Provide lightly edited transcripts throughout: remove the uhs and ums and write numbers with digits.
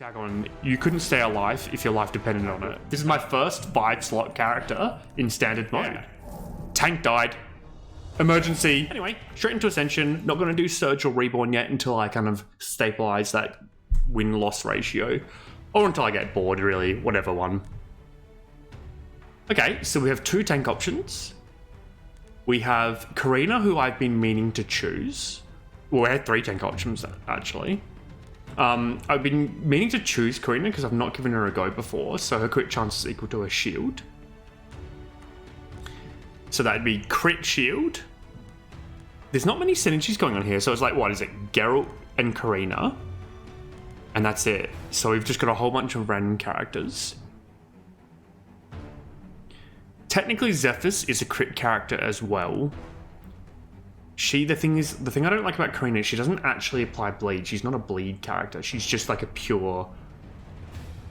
Dagon, you couldn't stay alive if your life depended on it. This is my first 5-slot character in standard mode. Yeah. Tank died. Emergency. Anyway, straight into Ascension. Not going to do Surge or Reborn yet until I kind of stabilize that win-loss ratio. Or until I get bored, really. Whatever one. Okay, so we have 2 tank options. We have Karina, who I've been meaning to choose. Well, we had 3 tank options, actually. I've been meaning to choose Karina because I've not given her a go before, so her crit chance is equal to her shield. So that'd be crit shield. There's not many synergies going on here, so it's like, what is it? Geralt and Karina. And that's it. So we've just got a whole bunch of random characters. Technically, Zephyrus is a crit character as well. The thing I don't like about Karina is she doesn't actually apply bleed. She's not a bleed character. She's just like a pure...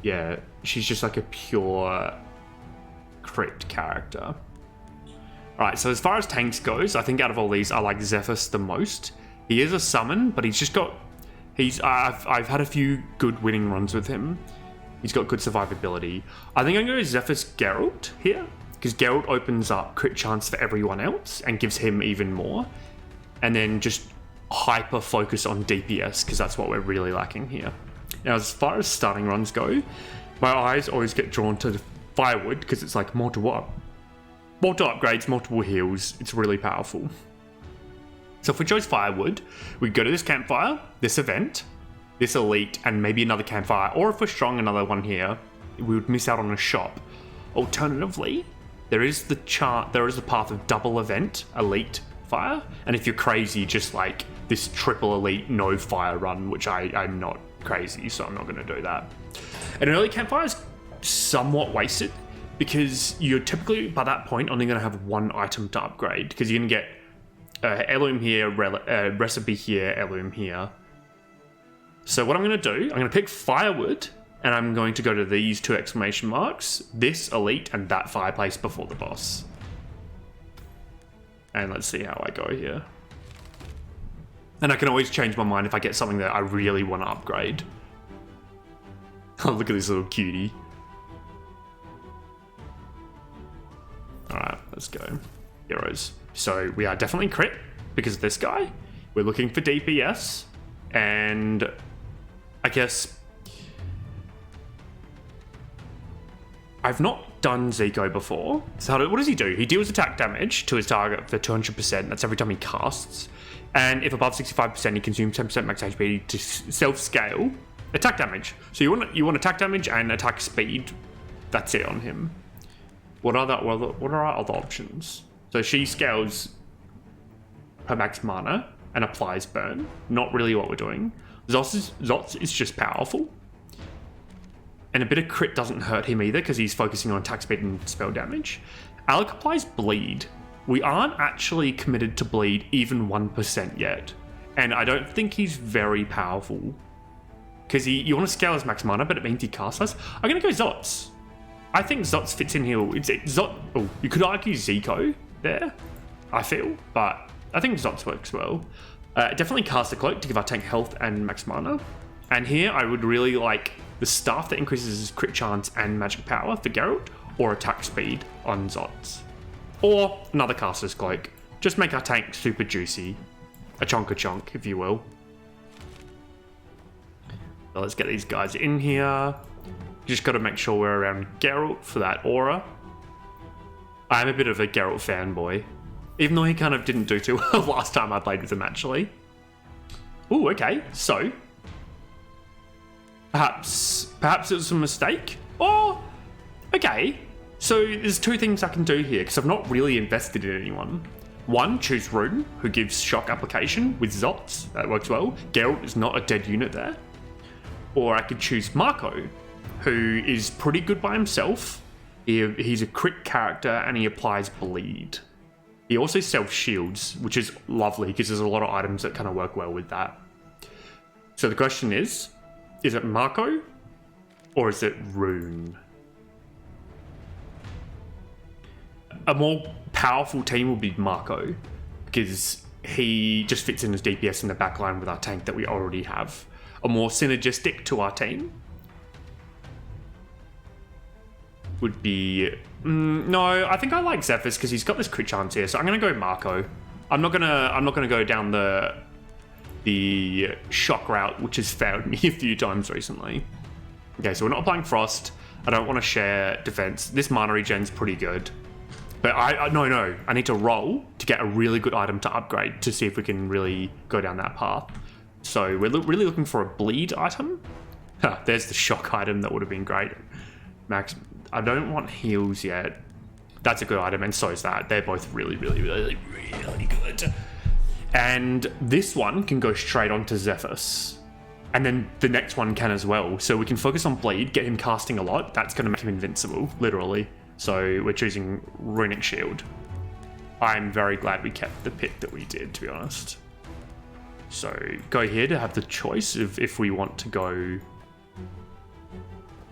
Yeah, she's just like a pure crit character. Alright, so as far as tanks goes, I think out of all these, I like Zephyrus the most. He is a summon, but he's just got... I've had a few good winning runs with him. He's got good survivability. I think I'm going to go Zephyrus Geralt here, because Geralt opens up crit chance for everyone else and gives him even more. And then just hyper focus on DPS, because that's what we're really lacking here. Now, as far as starting runs go, my eyes always get drawn to the Firewood, because it's like multiple upgrades, multiple heals. It's really powerful. So if we chose Firewood, we'd go to this campfire, this event, this elite, and maybe another campfire. Or if we're strong, another one here, we would miss out on a shop. Alternatively, there is the path of double event, elite, fire, and if you're crazy, just like this triple elite no fire run, which I'm not crazy, so I'm not going to do that. An early campfire is somewhat wasted because you're typically by that point only going to have 1 item to upgrade, because you're going to get heirloom here, recipe here, heirloom here. So what I'm going to do, I'm going to pick Firewood, and I'm going to go to these 2 exclamation marks, this elite and that fireplace before the boss. And let's see how I go here. And I can always change my mind if I get something that I really want to upgrade. Oh, look at this little cutie. Alright, let's go. Heroes. So we are definitely crit because of this guy. We're looking for DPS. And I guess... I've not done Zico before. So what does he do? He deals attack damage to his target for 200%. That's every time he casts. And if above 65%, he consumes 10% max HP to self-scale attack damage. So you want attack damage and attack speed. That's it on him. What are our other options? So she scales her max mana and applies burn. Not really what we're doing. Zotz is just powerful. And a bit of crit doesn't hurt him either because he's focusing on attack speed and spell damage. Alec applies bleed. We aren't actually committed to bleed even 1% yet. And I don't think he's very powerful. Because you want to scale his max mana, but it means he casts less. I'm going to go Zotz. I think Zotz fits in here. Oh, you could argue Zico there, I feel. But I think Zotz works well. Definitely cast a cloak to give our tank health and max mana. And here I would really like the staff that increases his crit chance and magic power for Geralt, or attack speed on Zotz. Or another caster's cloak. Just make our tank super juicy. A chonk, if you will. So let's get these guys in here. Just got to make sure we're around Geralt for that aura. I'm a bit of a Geralt fanboy. Even though he kind of didn't do too well last time I played with him, actually. Ooh, okay. So... Perhaps it was a mistake? Or, okay, so there's 2 things I can do here, because I've not really invested in anyone. 1, choose Rune, who gives shock application with Zotz. That works well. Geralt is not a dead unit there. Or I could choose Marco, who is pretty good by himself. He's a crit character, and he applies bleed. He also self-shields, which is lovely, because there's a lot of items that kind of work well with that. So the question is it Marco or is it Rune? A more powerful team will be Marco because he just fits in as DPS in the backline with our tank that we already have. A more synergistic to our team would be... no, I think I like Zephyrus because he's got this crit chance here. So I'm going to go Marco. I'm not gonna go down the shock route, which has failed me a few times recently. Okay, so we're not applying Frost. I don't want to share defense. This mana regen's pretty good. But no, I need to roll to get a really good item to upgrade to see if we can really go down that path. So we're really looking for a bleed item. Huh, there's the shock item that would have been great. Max, I don't want heals yet. That's a good item, and so is that. They're both really good. And this one can go straight onto Zephyrus. And then the next one can as well. So we can focus on bleed, get him casting a lot. That's going to make him invincible, literally. So we're choosing Runic Shield. I'm very glad we kept the pick that we did, to be honest. So go here to have the choice of if we want to go...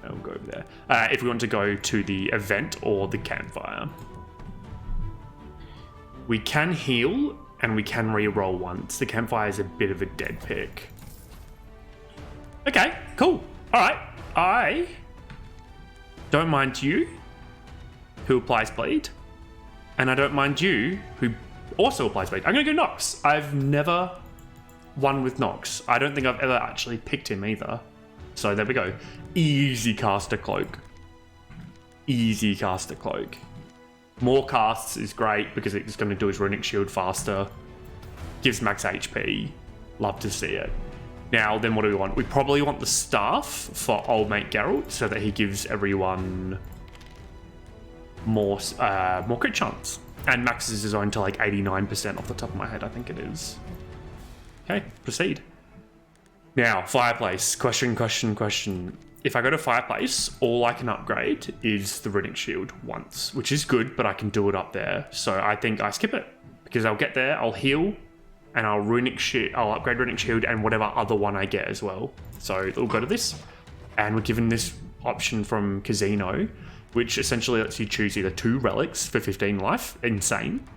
I'll go over there. If we want to go to the event or the campfire. We can heal and we can re-roll once. The campfire is a bit of a dead pick. Okay, cool. All right. I don't mind you who applies bleed. And I don't mind you who also applies bleed. I'm going to go Nox. I've never won with Nox. I don't think I've ever actually picked him either. So there we go. Easy caster cloak. Easy caster cloak. More casts is great because it's going to do his runic shield faster. Gives max HP. Love to see it. Now, then what do we want? We probably want the staff for old mate Geralt so that he gives everyone more crit chance. And maxes his own to like 89% off the top of my head, I think it is. Okay, proceed. Now, fireplace. Question. If I go to fireplace, all I can upgrade is the runic shield once, which is good, but I can do it up there. So I think I skip it because I'll get there, I'll heal, and I'll upgrade runic shield and whatever other one I get as well. So we'll go to this, and we're given this option from Casino, which essentially lets you choose either 2 relics for 15 life, insane,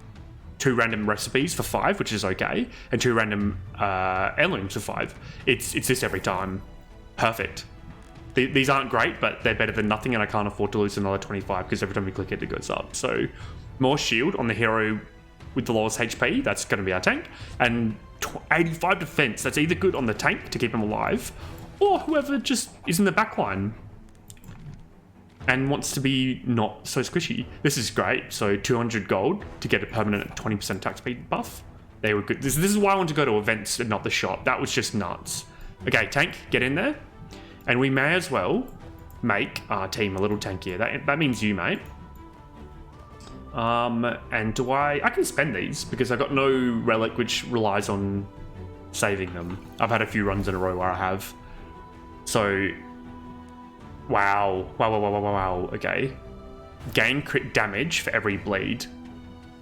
2 random recipes for 5, which is okay, and 2 random heirlooms for 5. It's this every time. Perfect. These aren't great, but they're better than nothing, and I can't afford to lose another 25 because every time we click it, it goes up. So more shield on the hero with the lowest HP, that's going to be our tank, and 85 defense, that's either good on the tank to keep him alive, or whoever just is in the backline and wants to be not so squishy. This is great. So 200 gold to get a permanent 20% attack speed buff. They were good. This is why I want to go to events and not the shop. That was just nuts. Okay, tank, get in there. And we may as well make our team a little tankier. That means you, mate. And do I can spend these because I got no relic which relies on saving them. I've had a few runs in a row where I have. So, wow. Okay. Gain crit damage for every bleed.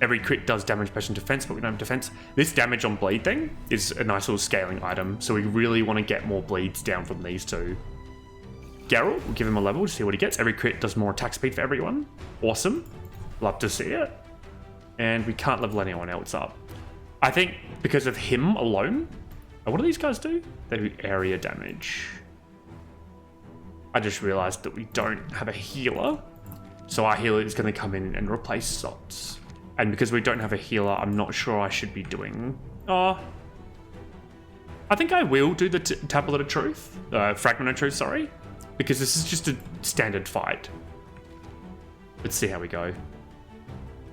Every crit does damage based on defense, but we don't have defense. This damage on bleed thing is a nice little scaling item. So we really want to get more bleeds down from these two. Geralt, we'll give him a level to see what he gets. Every crit does more attack speed for everyone. Awesome. Love to see it. And we can't level anyone else up. I think because of him alone. What do these guys do? They do area damage. I just realized that we don't have a healer. So our healer is going to come in and replace Sots. And because we don't have a healer, I'm not sure I should be doing... I think I will do the Tablet of Truth. Fragment of Truth, sorry. Because this is just a standard fight. Let's see how we go.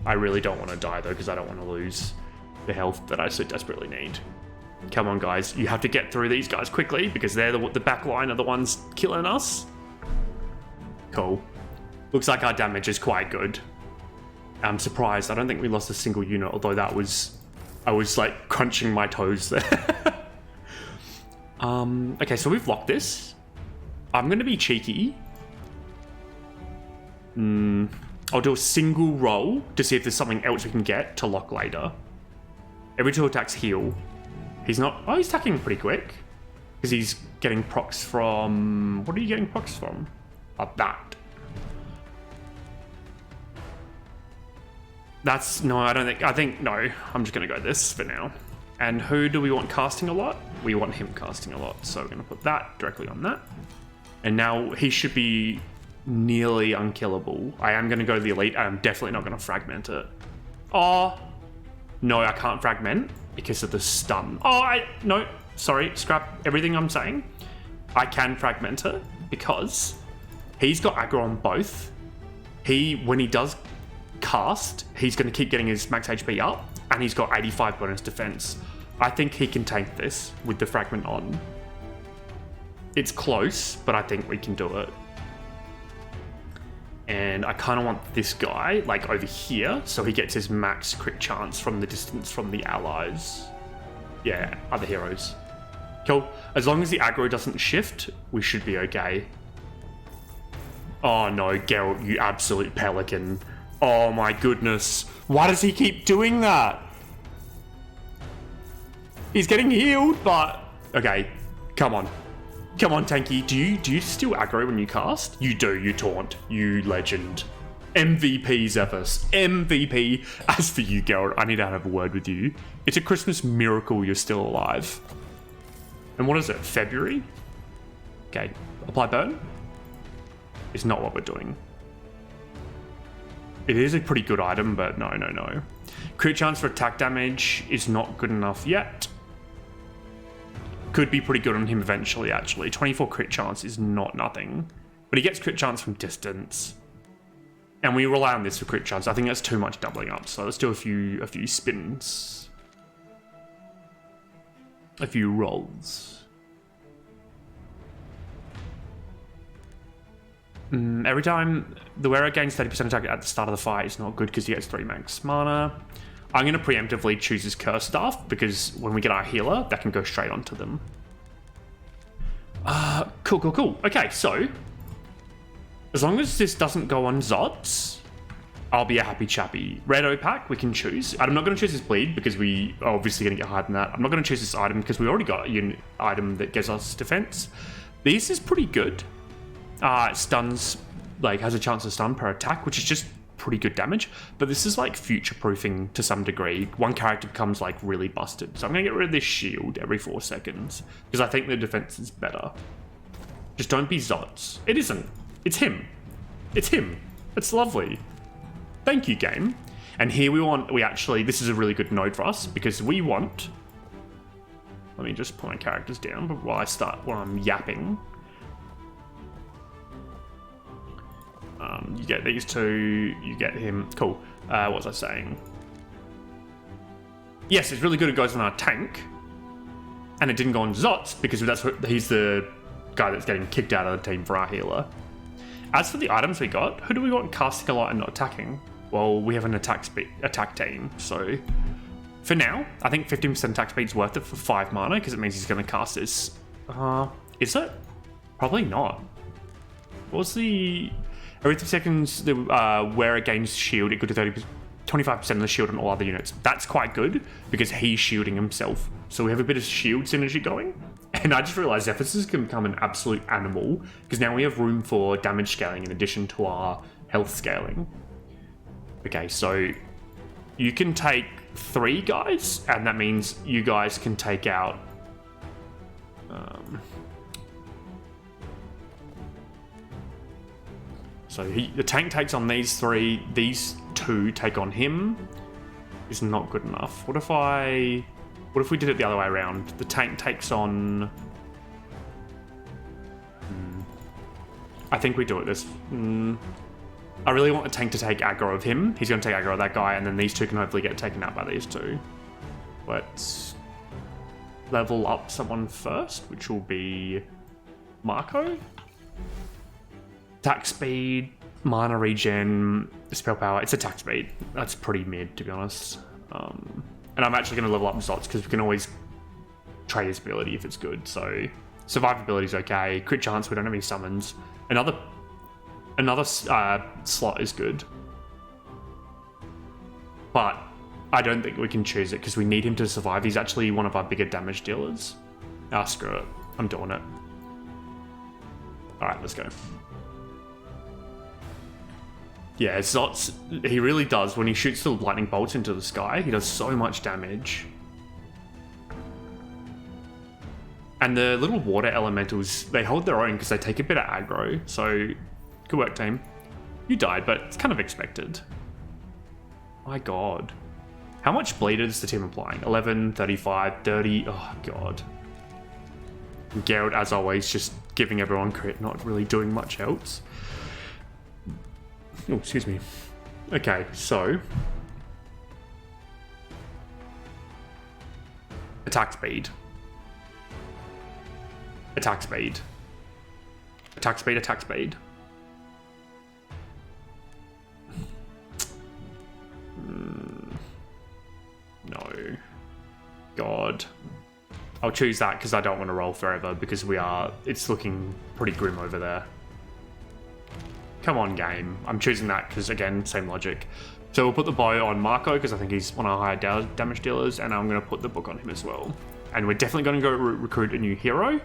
I really don't want to die, though, because I don't want to lose the health that I so desperately need. Come on, guys. You have to get through these guys quickly, because they're the back line are the ones killing us. Cool. Looks like our damage is quite good. I'm surprised. I don't think we lost a single unit, although I was like crunching my toes there. Okay, so we've locked this. I'm going to be cheeky. I'll do a single roll to see if there's something else we can get to lock later. Every 2 attacks heal. He's not... Oh, he's attacking pretty quick. Because he's getting procs from... What are you getting procs from? That. That's... No, I don't think... I think... No, I'm just going to go this for now. And who do we want casting a lot? We want him casting a lot. So we're going to put that directly on that. And now he should be nearly unkillable. I am going to go to the elite. I'm definitely not going to fragment it. Oh, no, I can't fragment because of the stun. Oh, no, sorry, scrap everything I'm saying. I can fragment it because he's got aggro on both. When he does cast, he's going to keep getting his max HP up, and he's got 85 bonus defense. I think he can tank this with the fragment on. It's close, but I think we can do it. And I kind of want this guy, like, over here, so he gets his max crit chance from the distance from the allies. Yeah, other heroes. Cool. As long as the aggro doesn't shift, we should be okay. Oh no, Geralt, you absolute pelican. Oh my goodness. Why does he keep doing that? He's getting healed, but... Okay, come on. Come on, Tanky. Do you still aggro when you cast? You do, you taunt. You legend. MVP, Zephyrus. MVP. As for you, Geralt, I need to have a word with you. It's a Christmas miracle you're still alive. And what is it, February? Okay, apply burn? It's not what we're doing. It is a pretty good item, but no. Crit chance for attack damage is not good enough yet. Could be pretty good on him eventually, actually. 24 crit chance is not nothing. But he gets crit chance from distance. And we rely on this for crit chance. I think that's too much doubling up, so let's do a few spins. A few rolls. Every time the wearer gains 30% attack at the start of the fight, it's not good because he gets 3 max mana. I'm going to preemptively choose his Curse Staff because when we get our healer, that can go straight onto them. Cool. Okay, so as long as this doesn't go on Zots, I'll be a happy chappy. Red opaque, we can choose. I'm not going to choose this bleed because we are obviously going to get higher than that. I'm not going to choose this item because we already got an item that gives us defense. This is pretty good. It stuns, like, has a chance to stun per attack, which is just pretty good damage. But this is like future-proofing to some degree. One character becomes like really busted. So I'm going to get rid of this shield every 4 seconds because I think the defense is better. Just don't be Zots. It isn't. It's him. It's him. It's lovely. Thank you, game. And here this is a really good node for us because we want... Let me just put my characters down while I'm yapping. You get these two, you get him. Cool. What was I saying? Yes, it's really good it goes on our tank. And it didn't go on Zots because he's the guy that's getting kicked out of the team for our healer. As for the items we got, who do we want casting a lot and not attacking? Well, we have an attack team, so... For now, I think 15% attack speed's worth it for 5 mana because it means he's going to cast this. Is it? Probably not. What's the... Every 3 seconds, the wearer gains shield equal to 25% of the shield on all other units. That's quite good because he's shielding himself. So we have a bit of shield synergy going. And I just realized Zephyrus can become an absolute animal because now we have room for damage scaling in addition to our health scaling. Okay, so you can take 3 guys, and that means you guys can take out... So the tank takes on these 3, these 2 take on him. Is not good enough. What if we did it the other way around? The tank takes on... I think we do it this... I really want the tank to take aggro of him. He's going to take aggro of that guy, and then these 2 can hopefully get taken out by these 2. Let's level up someone first, which will be Marco. Attack speed, mana regen, spell power. It's attack speed. That's pretty mid, to be honest. And I'm actually going to level up Zots because we can always trade his ability if it's good. So survivability is okay. Crit chance, we don't have any summons. Another slot is good. But I don't think we can choose it because we need him to survive. He's actually one of our bigger damage dealers. Screw it. I'm doing it. Alright, let's go. Yeah, Zots, he really does. When he shoots the lightning bolts into the sky, he does so much damage. And the little water elementals, they hold their own because they take a bit of aggro. So Good work, team. You died, but it's kind of expected. My god. How much bleed is the team applying? 11, 35, 30. Oh, god. And Geralt, as always, just giving everyone crit, not really doing much else. Oh, excuse me. Okay, so... attack speed. Attack speed. Attack speed, attack speed. No. God. I'll choose that because I don't want to roll forever because it's looking pretty grim over there. Come on, game. I'm choosing that because, again, same logic. So we'll put the bow on Marco because I think he's one of our higher damage dealers, and I'm going to put the book on him as well. And we're definitely going to go recruit a new hero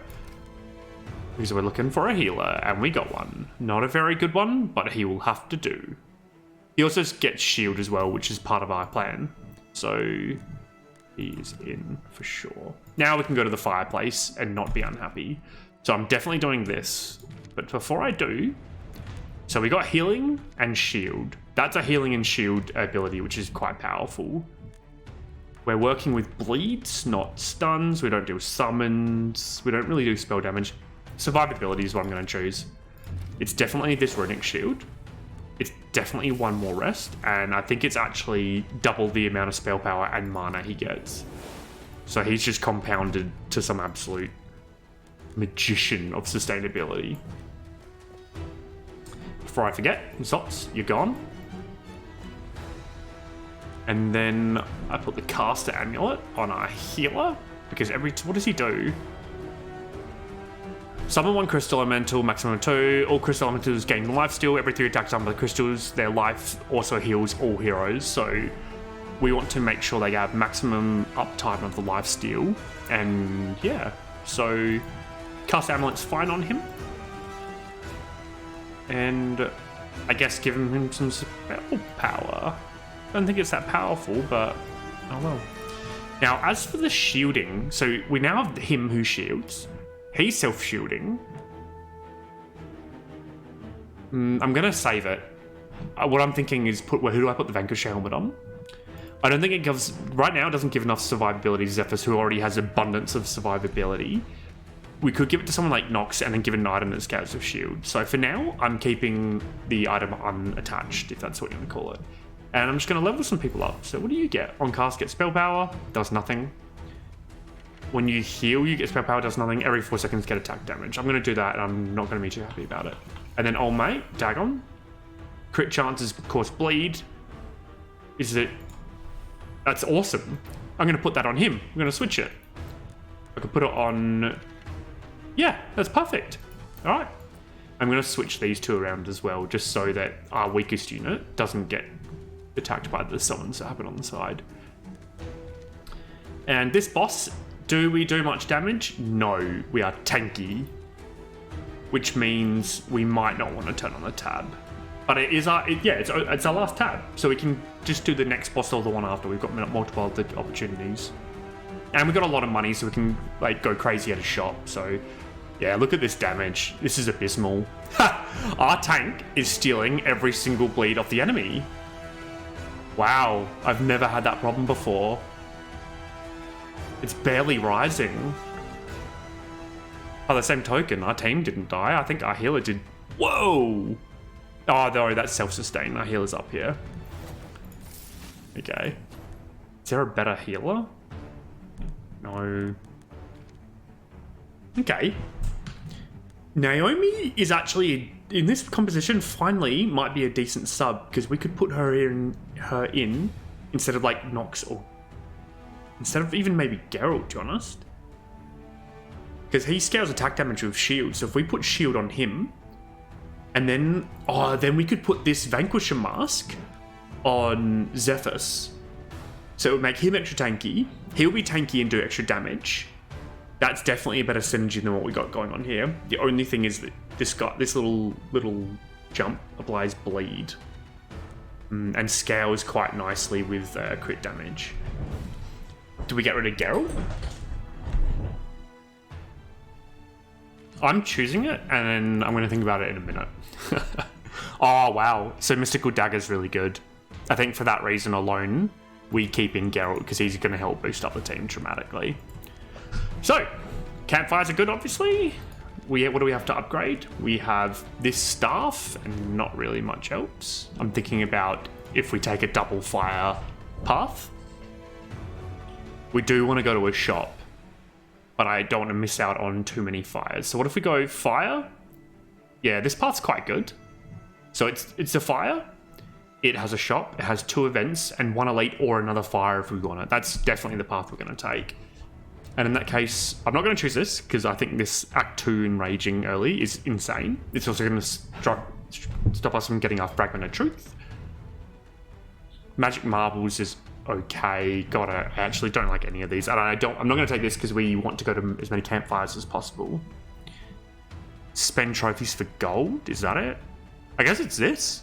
because we're looking for a healer, and we got one. Not a very good one, but he will have to do. He also gets shield as well, which is part of our plan. So he is in for sure. Now we can go to the fireplace and not be unhappy. So I'm definitely doing this. But before I do, so we got healing and shield. That's a healing and shield ability, which is quite powerful. We're working with bleeds, not stuns. We don't do summons. We don't really do spell damage. Survivability is what I'm going to choose. It's definitely this runic shield. It's definitely one more rest, and I think it's actually double the amount of spell power and mana he gets. So he's just compounded to some absolute magician of sustainability. Before I forget, Zots, you're gone. And then I put the caster amulet on our healer, because what does he do? Summon 1 crystal elemental, maximum 2. All crystal elementals gain life steal. Every 3 attacks summoned by the crystals, their life also heals all heroes. So we want to make sure they have maximum uptime of the life steal. And yeah, so cast amulet's fine on him. And I guess giving him some spell power. I don't think it's that powerful, but oh well. Now, as for the shielding, so we now have him who shields. He's self-shielding. I'm going to save it. What I'm thinking is who do I put the Vanquish helmet on? I don't think it gives... Right now, it doesn't give enough survivability to Zephyrus, who already has abundance of survivability. We could give it to someone like Nox and then give an item that scales of shield. So for now, I'm keeping the item unattached, if that's what you want to call it. And I'm just going to level some people up. So what do you get? On cast, get spell power. Does nothing. When you heal, you get spell power, does nothing. Every 4 seconds, get attack damage. I'm going to do that, and I'm not going to be too happy about it. And then Old Mate, Dagon. Crit chances cause bleed. Is it... That's awesome. I'm going to put that on him. I'm going to switch it. I could put it on... Yeah, that's perfect. All right. I'm going to switch these 2 around as well, just so that our weakest unit doesn't get attacked by the summons that happen on the side. And this boss... Do we do much damage? No, we are tanky, which means we might not want to turn on the tab. But it is it's our last tab, so we can just do the next boss or the one after. We've got multiple other opportunities, and we've got a lot of money, so we can like go crazy at a shop. So yeah, look at this damage. This is abysmal. Our tank is stealing every single bleed off the enemy. Wow, I've never had that problem before. It's barely rising. By the same token, our team didn't die. I think our healer did. Whoa! Oh, no, that's self-sustain. Our healer's up here. Okay. Is there a better healer? No. Okay. Naomi is actually, in this composition, finally might be a decent sub, because we could put her in instead of like Nox or instead of even maybe Geralt, to be honest. Because he scales attack damage with shield. So if we put shield on him, and then then we could put this Vanquisher mask on Zephyrus. So it would make him extra tanky. He'll be tanky and do extra damage. That's definitely a better synergy than what we got going on here. The only thing is that this little jump applies bleed. And scales quite nicely with crit damage. Do we get rid of Geralt? I'm choosing it, and then I'm going to think about it in a minute. Oh, wow. So Mystical Dagger's really good. I think for that reason alone, we keep in Geralt because he's going to help boost up the team dramatically. So, campfires are good, obviously. What do we have to upgrade? We have this staff and not really much else. I'm thinking about if we take a double fire path. We do want to go to a shop, but I don't want to miss out on too many fires. So what if we go fire? Yeah, this path's quite good. So it's a fire. It has a shop. It has 2 events and 1 elite or another fire if we want it. That's definitely the path we're going to take. And in that case, I'm not going to choose this because I think this Act 2 enraging early is insane. It's also going to stop us from getting our Fragment of Truth. Magic Marbles is okay. God, I actually don't like any of these. And I'm not going to take this because we want to go to as many campfires as possible. Spend trophies for gold? Is that it? I guess it's this.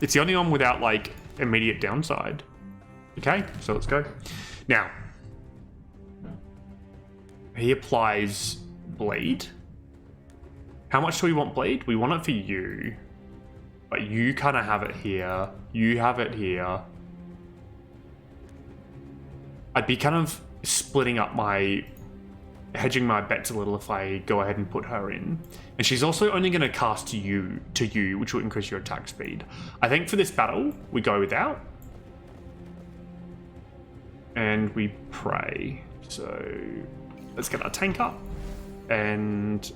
It's the only one without, like, immediate downside. Okay, so let's go. Now, he applies bleed. How much do we want bleed? We want it for you. But you kind of have it here. You have it here. I'd be kind of splitting up hedging my bets a little if I go ahead and put her in. And she's also only going to cast to you, which will increase your attack speed. I think for this battle, we go without. And we pray. So let's get our tank up. And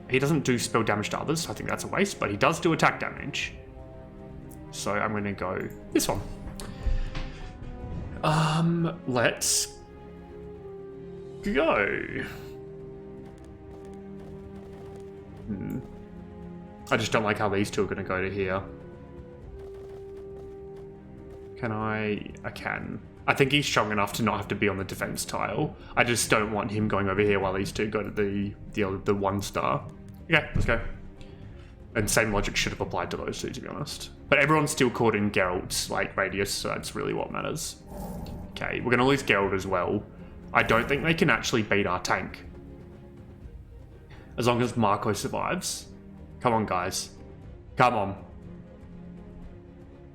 he doesn't do spell damage to others, so I think that's a waste, but he does do attack damage. So I'm going to go this one. Let's go. I just don't like how these two are going to go to here. Can I can. I think he's strong enough to not have to be on the defense tile. I just don't want him going over here while these two go to the 1-star. Okay, let's go. And same logic should have applied to those two, to be honest. But everyone's still caught in Geralt's like radius, so that's really what matters. Okay, we're going to lose Geralt as well. I don't think they can actually beat our tank. As long as Marco survives. Come on, guys. Come on.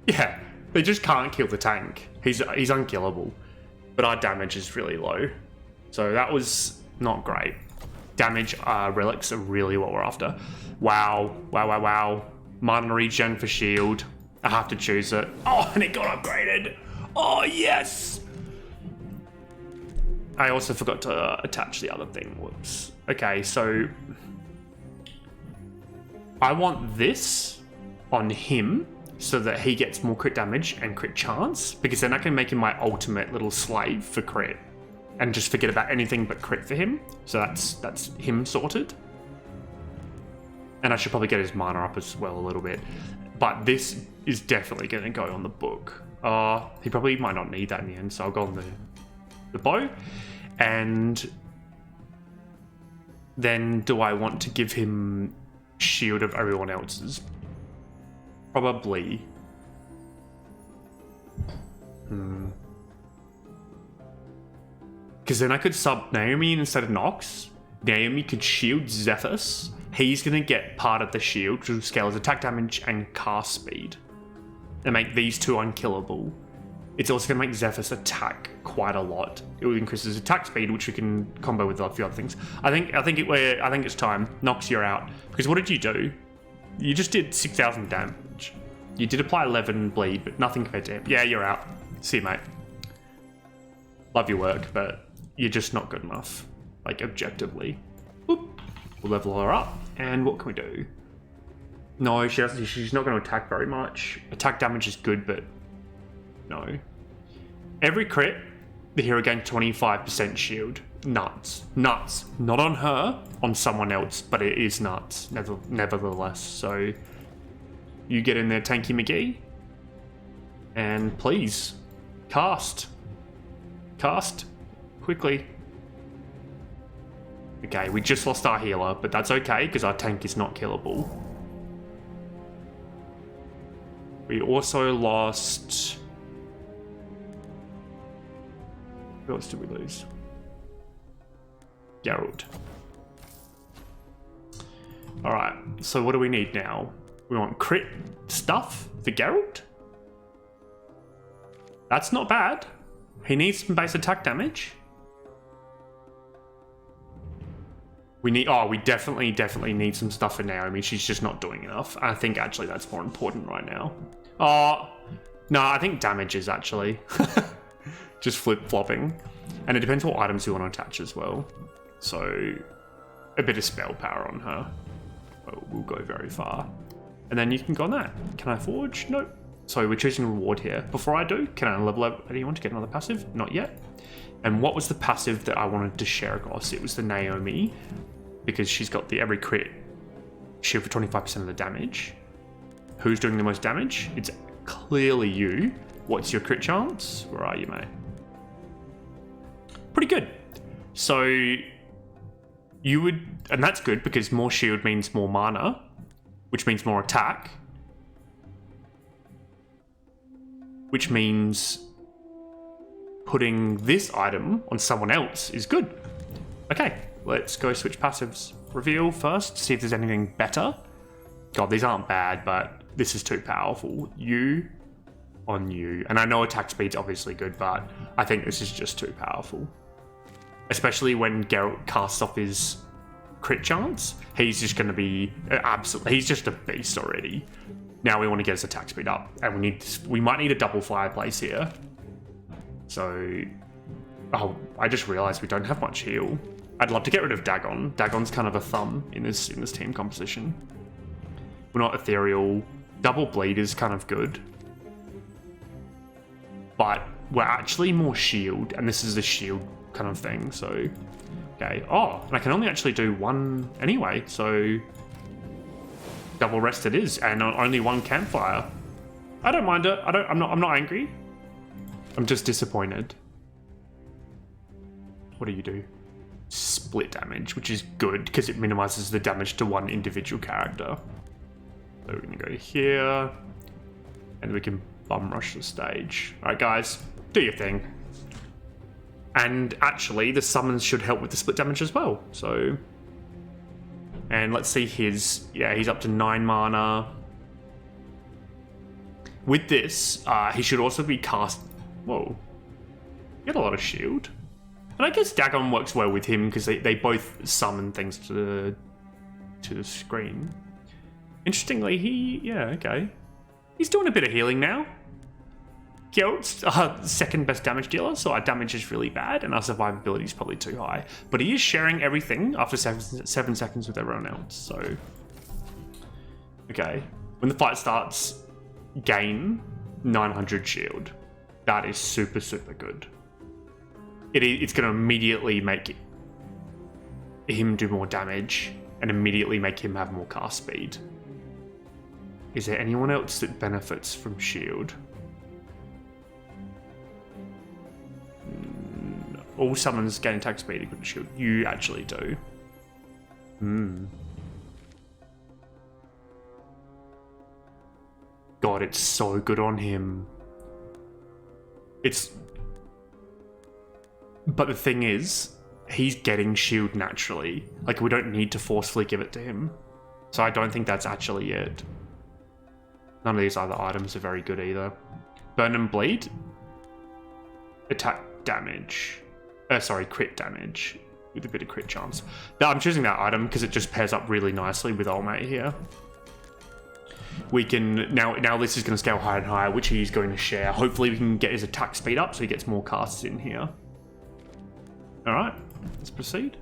Yeah, they just can't kill the tank. He's unkillable. But our damage is really low. So that was not great. Damage, relics are really what we're after. Wow. Wow, wow, wow. Mana regen for shield. I have to choose it. Oh, and it got upgraded. Oh, yes. I also forgot to attach the other thing. Whoops. Okay, so I want this on him so that he gets more crit damage and crit chance, because then I can make him my ultimate little slave for crit and just forget about anything but crit for him. So that's him sorted. And I should probably get his mana up as well a little bit. But this is definitely going to go on the book. He probably might not need that in the end, so I'll go on the bow. And then do I want to give him shield of everyone else's? Probably. Because then I could sub Naomi instead of Nox. Naomi could shield Zephyrus. He's going to get part of the shield, which will scale his attack damage and cast speed. And make these two unkillable. It's also going to make Zephyrus attack quite a lot. It will increase his attack speed, which we can combo with a few other things. I think it's time. Nox, you're out. Because what did you do? You just did 6,000 damage. You did apply 11 bleed, but nothing compared to him. Yeah, you're out. See you, mate. Love your work, but you're just not good enough. Like, objectively. Whoop. We'll level her up. And what can we do? No, she's not going to attack very much. Attack damage is good, but no. Every crit, the hero gains 25% shield. Nuts. Nuts. Not on her, on someone else, but it is nuts, nevertheless. So, you get in there, Tanky McGee. And please, cast. Cast. Quickly. Okay, we just lost our healer, but that's okay, because our tank is not killable. We also lost... Who else did we lose? Geralt. Alright, so what do we need now? We want crit stuff for Geralt. That's not bad. He needs some base attack damage. We definitely need some stuff for Naomi. She's just not doing enough. I think actually that's more important right now. Oh, no, I think damage is actually just flip-flopping. And it depends what items you want to attach as well. So a bit of spell power on her will go very far. And then you can go on that. Can I forge? Nope. So we're choosing a reward here. Before I do, can I level up anyone to get another passive? Not yet. And what was the passive that I wanted to share across? It was the Naomi, because she's got the every crit shield for 25% of the damage. Who's doing the most damage? It's clearly you. What's your crit chance? Where are you, mate? Pretty good. So you would, and that's good because more shield means more mana, which means more attack, which means putting this item on someone else is good. Okay, let's go switch passives. Reveal first, see if there's anything better. God, these aren't bad, but this is too powerful. You on you. And I know attack speed's obviously good, but I think this is just too powerful. Especially when Geralt casts off his crit chance. He's just going to be he's just a beast already. Now we want to get his attack speed up, and we might need a double fireplace here. So, oh, I just realized we don't have much heal. I'd love to get rid of Dagon. Dagon's kind of a thumb in this team composition. We're not ethereal. Double bleed is kind of good, but we're actually more shield, and this is a shield kind of thing. So, okay. Oh, and I can only actually do one anyway. So, double rest it is, and only one campfire. I don't mind it. I'm not angry. I'm just disappointed. What do you do? Split damage, which is good because it minimizes the damage to one individual character. So we're gonna go here, and we can bum rush the stage. All right, guys, do your thing. And actually, the summons should help with the split damage as well. So, and let's see his. Yeah, he's up to 9 mana. With this, he should also be cast. Whoa, get a lot of shield. And I guess Dagon works well with him because they both summon things to the screen. Interestingly, okay. He's doing a bit of healing now. Geralt's second best damage dealer, so our damage is really bad and our survivability is probably too high. But he is sharing everything after 7 seconds with everyone else, so... Okay. When the fight starts, gain 900 shield. That is super, super good. It's going to immediately make him do more damage and immediately make him have more cast speed. Is there anyone else that benefits from shield? All summons gain attack speed equal to shield. You actually do. God, it's so good on him. But the thing is, he's getting shield naturally. Like, we don't need to forcefully give it to him. So I don't think that's actually it. None of these other items are very good either. Burn and bleed. Attack damage. Crit damage. With a bit of crit chance. Now, I'm choosing that item because it just pairs up really nicely with Old Mate here. We can... Now this is going to scale higher and higher, which he's going to share. Hopefully we can get his attack speed up so he gets more casts in here. Alright, let's proceed.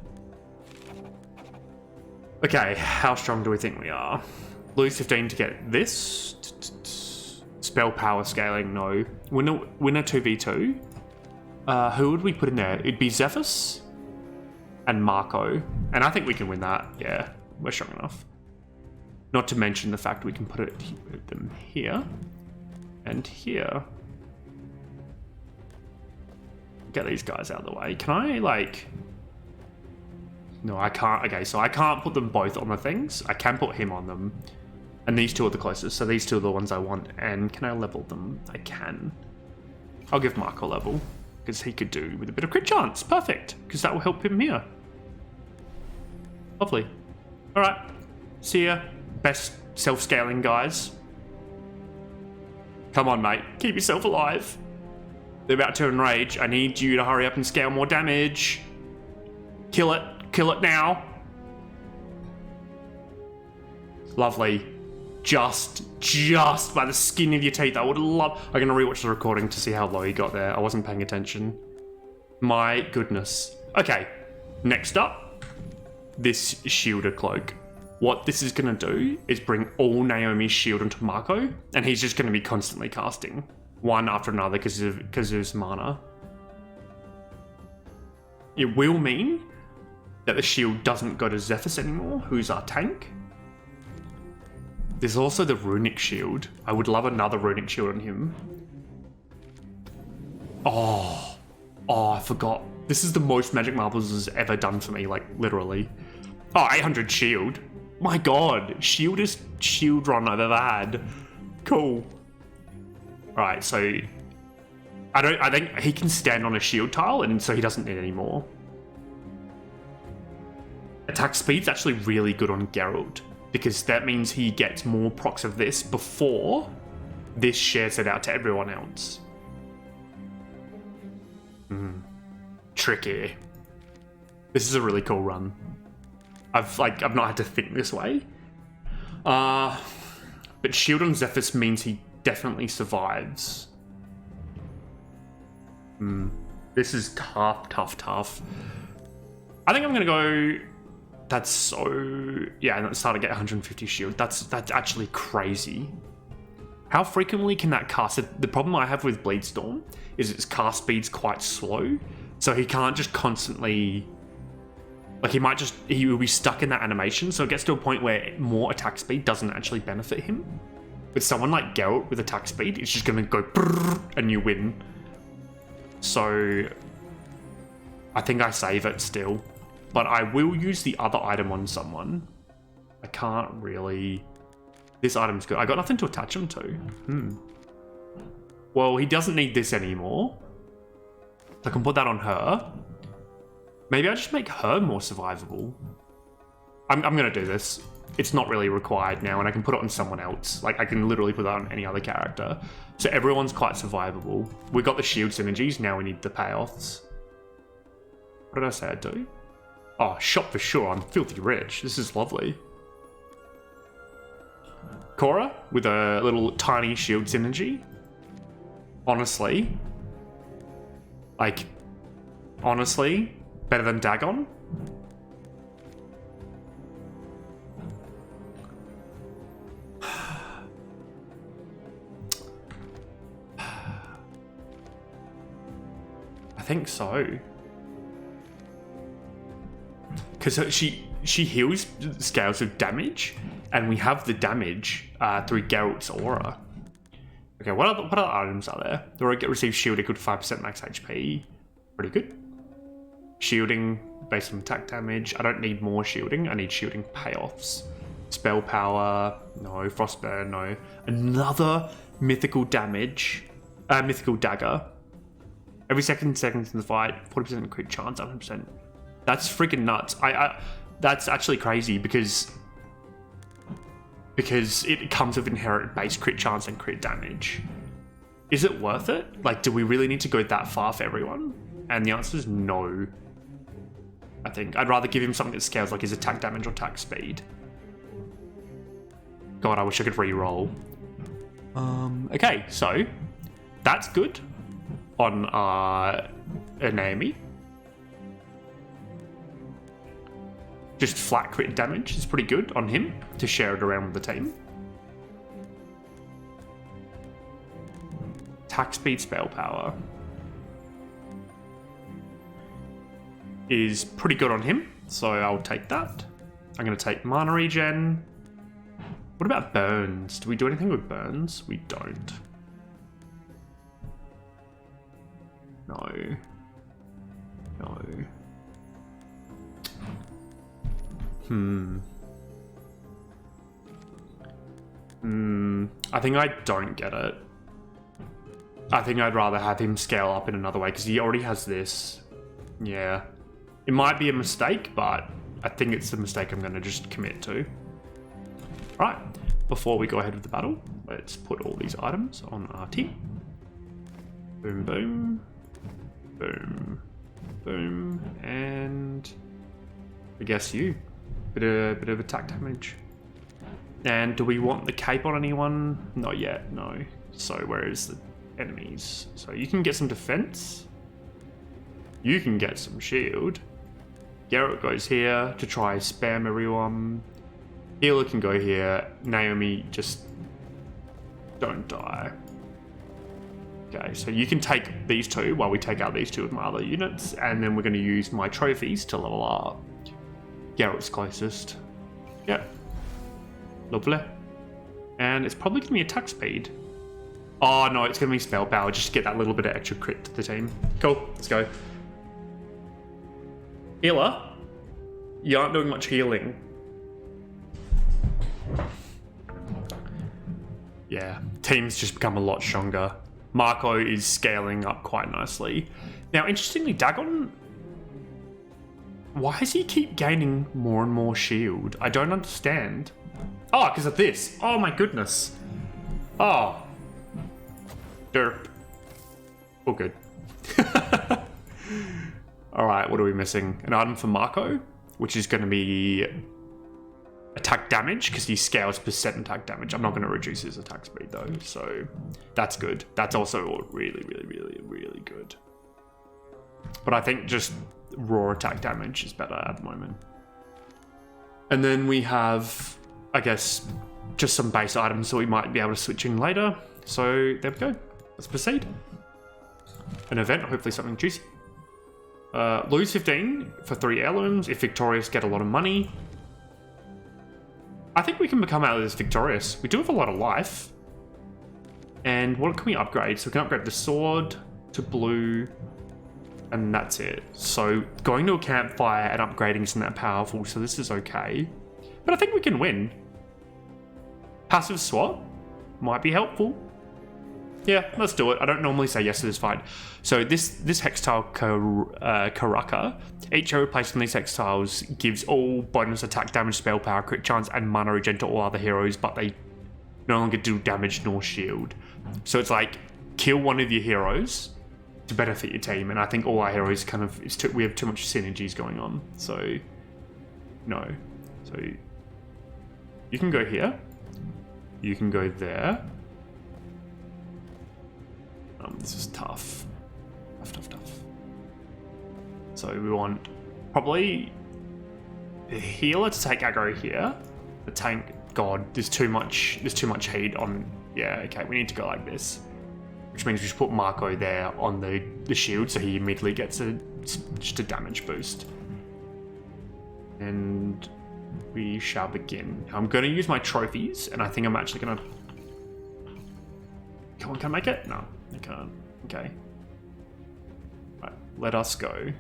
Okay, how strong do we think we are? Lose 15 to get this. Spell power scaling, no. Winner 2v2. Who would we put in there? It'd be Zephyrus and Marco. And I think we can win that. Yeah, we're strong enough. Not to mention the fact we can put them here and here. Get these guys out of the way. Can I, like... No, I can't. Okay, so I can't put them both on the things. I can put him on them. And these two are the closest, so these two are the ones I want. And can I level them? I can. I'll give Marco level, because he could do with a bit of crit chance. Perfect, because that will help him here. Lovely. Alright. See ya. Best Self-scaling, guys. Come on, mate. Keep yourself alive. They're about to enrage. I need you to hurry up and scale more damage. Kill it. Kill it now. Lovely. Just by the skin of your teeth. I would love... I'm going to rewatch the recording to see how low he got there. I wasn't paying attention. My goodness. Okay. Next up. This Shielder Cloak. What this is going to do is bring all Naomi's shield onto Marco, and he's just going to be constantly casting one after another because of his mana. It will mean that the shield doesn't go to Zephyrus anymore, who's our tank. There's also the Runic Shield. I would love another Runic Shield on him. Oh, I forgot. This is the most Magic Marbles has ever done for me, like, literally. Oh, 800 shield. My god, shieldest shield run I've ever had. Cool. Right, so I think he can stand on a shield tile, and so he doesn't need any more. Attack speed's actually really good on Geralt, because that means he gets more procs of this before this shares it out to everyone else. Tricky. This is a really cool run. I've not had to think this way. But shield on Zephyrus means he definitely survives. This is tough. I think I'm gonna go. That's so... Yeah, and start to get 150 shield. That's actually crazy. How frequently can that cast? The problem I have with Bleedstorm is its cast speed's quite slow. So he can't just constantly... Like, he will be stuck in that animation, so it gets to a point where more attack speed doesn't actually benefit him. With someone like Geralt with attack speed, it's just going to go brrr, and you win. So, I think I save it still. But I will use the other item on someone. I can't really... This item's good. I got nothing to attach him to. Well, he doesn't need this anymore. I can put that on her. Maybe I just make her more survivable. I'm going to do this. It's not really required now, and I can put it on someone else. Like, I can literally put that on any other character. So everyone's quite survivable. We got the shield synergies, now we need the payoffs. What did I say I'd do? Oh, shop for sure. I'm filthy rich. This is lovely. Cora with a little tiny shield synergy. Honestly. Like, honestly, better than Dagon. I think so. Because she heals scales of damage, and we have the damage through Geralt's aura. Okay, what other items are there? The receive shield equal to 5% max HP. Pretty good. Shielding based on attack damage. I don't need more shielding. I need shielding payoffs. Spell power. No. Frostburn. No. Another mythical damage. Mythical dagger. Every seconds in the fight. 40% crit chance. 100%. That's freaking nuts. That's actually crazy because it comes with inherent base crit chance and crit damage. Is it worth it? Like, do we really need to go that far for everyone? And the answer is no. I think I'd rather give him something that scales like his attack damage or attack speed. God, I wish I could re-roll. Okay, so that's good on Naomi. Just flat crit damage is pretty good on him to share it around with the team. Attack speed, spell power is pretty good on him, so I'll take that. I'm going to take mana regen. What about burns? Do we do anything with burns? We don't. No. I think I don't get it. I think I'd rather have him scale up in another way because he already has this. Yeah. It might be a mistake, but I think it's the mistake I'm going to just commit to. Right. before we go ahead with the battle, let's put all these items on RT. Boom, boom, boom, boom, and I guess you. Bit of attack damage. And do we want the cape on anyone? Not yet, no. So where is the enemies? So you can get some defense. You can get some shield. Garrett goes here to try spam everyone. Healer can go here. Naomi, just don't die. Okay, so you can take these two while we take out these two of my other units, and then we're going to use my trophies to level up. Garrett's closest. Yep. Lovely. And it's probably going to be attack speed. Oh no, it's going to be spell power, just to get that little bit of extra crit to the team. Cool, let's go. Healer, you aren't doing much healing. Yeah, team's just become a lot stronger. Marco is scaling up quite nicely. Now, interestingly, Dagon, why does he keep gaining more and more shield? I don't understand. Oh, because of this. Oh my goodness. Oh. Derp. All good. Alright, what are we missing? An item for Marco, which is going to be attack damage, because he scales percent attack damage. I'm not going to reduce his attack speed though, so that's good. That's also really, really, really, really good. But I think just raw attack damage is better at the moment. And then we have, I guess, just some base items that we might be able to switch in later. So there we go. Let's proceed. An event, hopefully something juicy. Lose 15 for 3 heirlooms. If victorious, get a lot of money. I think we can become out of this victorious. We do have a lot of life. And what can we upgrade? So we can upgrade the sword to blue. And that's it. So going to a campfire and upgrading isn't that powerful. So this is okay. But I think we can win. Passive swap might be helpful. Yeah, let's do it. I don't normally say yes to this fight. So this hextile Karaka, each hero placed on these hextiles gives all bonus attack, damage, spell power, crit chance, and mana regen to all other heroes, but they no longer do damage nor shield. So it's like, kill one of your heroes to benefit your team, and I think all our heroes kind of, we have too much synergies going on, so no. So you can go here, you can go there. This is tough. Tough. So we want probably the healer to take aggro here. The tank, God, there's too much heat on. Yeah, okay, we need to go like this. Which means we should put Marco there on the shield, so he immediately gets just a damage boost. And we shall begin. I'm going to use my trophies, and I think I'm actually going to... Come on, can I make it? No, I can't. Okay. Right, let us go.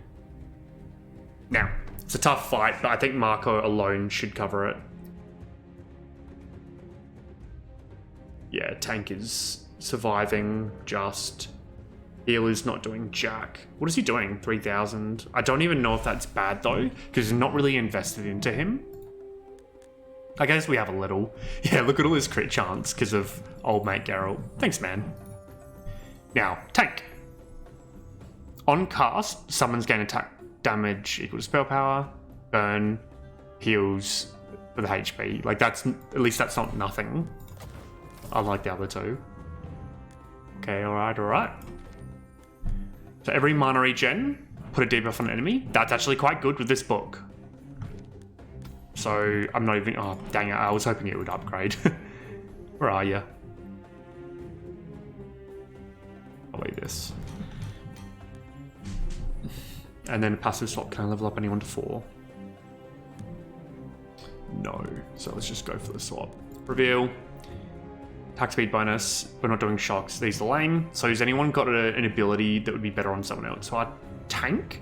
Now, it's a tough fight, but I think Marco alone should cover it. Yeah, tank is surviving, just... Healer's not doing jack. What is he doing? 3,000. I don't even know if that's bad, though, because he's not really invested into him. I guess we have a little. Yeah, look at all his crit chance because of old mate Geralt. Thanks, man. Now, tank. On cast, summons gain attack damage equal to spell power, burn, heals for the HP. Like, that's, at least that's not nothing. Unlike the other two. Okay, alright. So every mana regen, put a debuff on an enemy. That's actually quite good with this book. So I'm not even, oh dang it, I was hoping it would upgrade. Where are you? I'll leave this. And then a passive swap, can I level up anyone to 4? No, so let's just go for the swap. Reveal. Attack speed bonus, we're not doing shocks, these are lame. So has anyone got an ability that would be better on someone else? So our tank,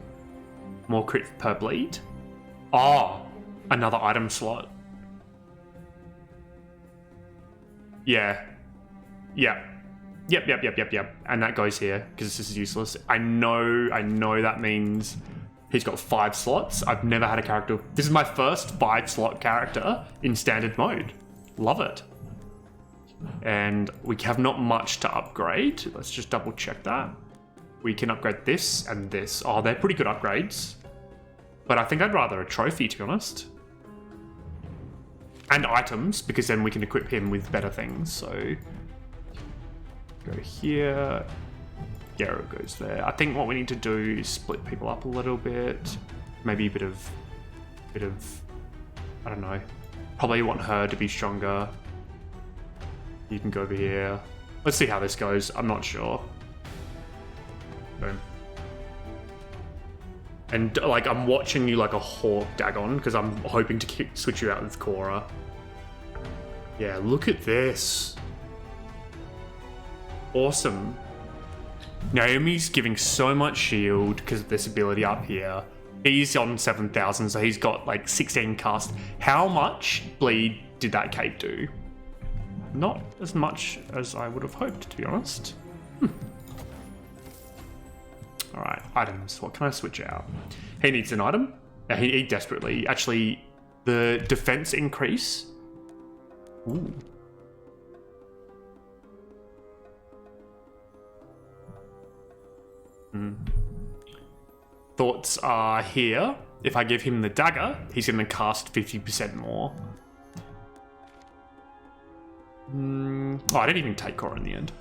more crit per bleed. Oh, another item slot. Yeah. Yep. And that goes here, because this is useless. I know that means he's got 5 slots. I've never had a character. This is my first 5 slot character in standard mode. Love it. And we have not much to upgrade. Let's just double check that. We can upgrade this and this. Oh, they're pretty good upgrades. But I think I'd rather a trophy, to be honest. And items, because then we can equip him with better things. So go here. Garo goes there. I think what we need to do is split people up a little bit. Maybe a bit of, I don't know. Probably want her to be stronger. You can go over here. Let's see how this goes. I'm not sure. Boom. And like, I'm watching you like a hawk, Dagon, because I'm hoping to switch you out with Cora. Yeah, look at this. Awesome. Naomi's giving so much shield because of this ability up here. He's on 7,000, so he's got like 16 cast. How much bleed did that cape do? Not as much as I would have hoped, to be honest. Alright, items. What can I switch out? He needs an item. He desperately. Actually, the defense increase. Ooh. Thoughts are here. If I give him the dagger, he's going to cast 50% more. Oh, I didn't even take Cora in the end.